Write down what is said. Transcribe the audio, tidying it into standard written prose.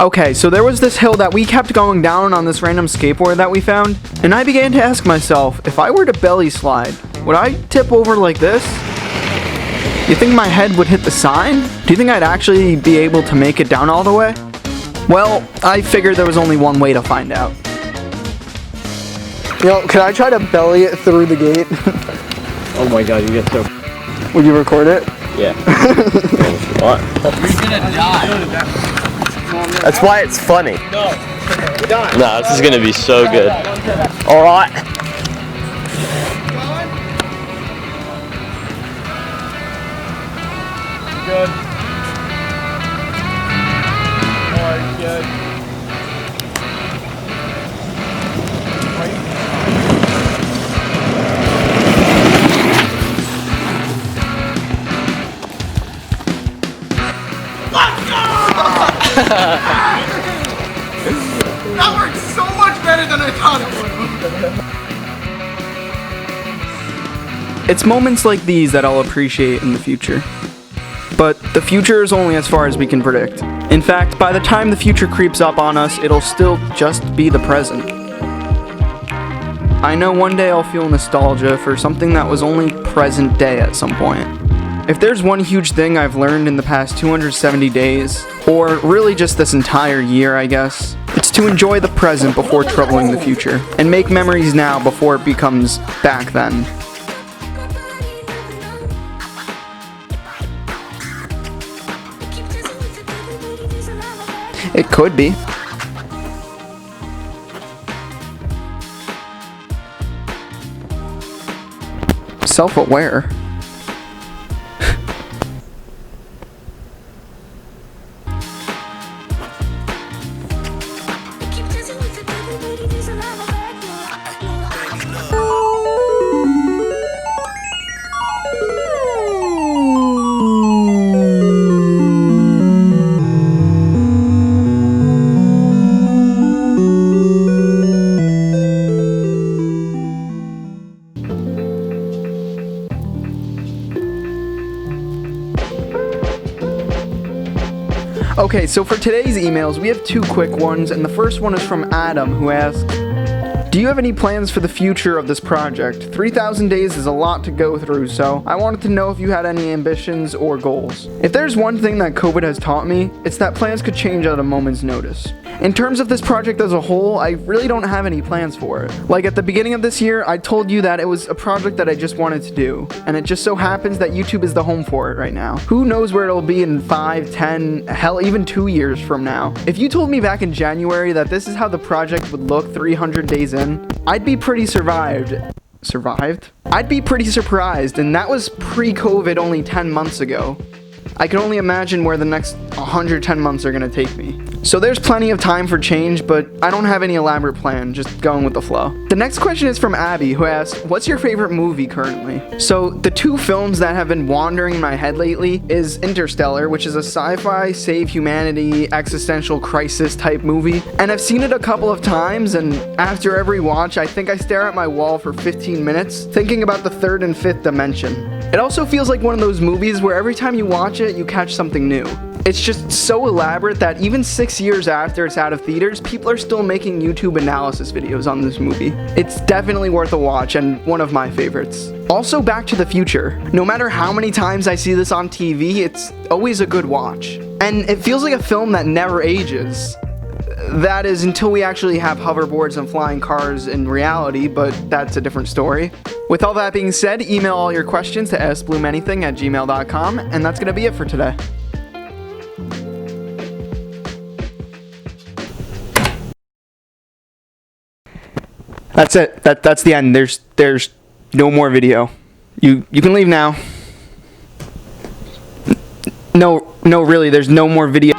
Okay, so there was this hill that we kept going down on this random skateboard that we found, and I began to ask myself, if I were to belly slide, would I tip over like this? You think my head would hit the sign? Do you think I'd actually be able to make it down all the way? Well, I figured there was only one way to find out. Yo, can I try to belly it through the gate? Oh my god, you get so... Would you record it? Yeah. What? You're gonna die. That's why it's funny. No, we're done. No, this is gonna be so good. Alright. Good. Alright, good. That worked so much better than I thought it would. It's moments like these that I'll appreciate in the future. But the future is only as far as we can predict. In fact, by the time the future creeps up on us, it'll still just be the present. I know one day I'll feel nostalgia for something that was only present day at some point. If there's one huge thing I've learned in the past 270 days, or really just this entire year, I guess, it's to enjoy the present before troubling the future, and make memories now before it becomes back then. It could be. Self-aware. Okay, so for today's emails, we have two quick ones, and the first one is from Adam, who asked, do you have any plans for the future of this project? 3,000 days is a lot to go through, so I wanted to know if you had any ambitions or goals. If there's one thing that COVID has taught me, it's that plans could change at a moment's notice. In terms of this project as a whole, I really don't have any plans for it. Like at the beginning of this year, I told you that it was a project that I just wanted to do, and it just so happens that YouTube is the home for it right now. Who knows where it'll be in 5, 10, hell, even 2 years from now. If you told me back in January that this is how the project would look 300 days in, I'd be pretty surprised, and that was pre-COVID only 10 months ago. I can only imagine where the next 110 months are gonna take me. So there's plenty of time for change, but I don't have any elaborate plan, just going with the flow. The next question is from Abby, who asks, what's your favorite movie currently? So the two films that have been wandering in my head lately is Interstellar, which is a sci-fi, save humanity, existential crisis type movie. And I've seen it a couple of times, and after every watch, I think I stare at my wall for 15 minutes, thinking about the third and fifth dimension. It also feels like one of those movies where every time you watch it, you catch something new. It's just so elaborate that even 6 years after it's out of theaters, people are still making YouTube analysis videos on this movie. It's definitely worth a watch and one of my favorites. Also, Back to the Future. No matter how many times I see this on TV, it's always a good watch. And it feels like a film that never ages. That is, until we actually have hoverboards and flying cars in reality, but that's a different story. With all that being said, email all your questions to askbloomanything@gmail.com, and that's gonna be it for today. That's it. That's the end. There's no more video. You can leave now. No, really, there's no more video.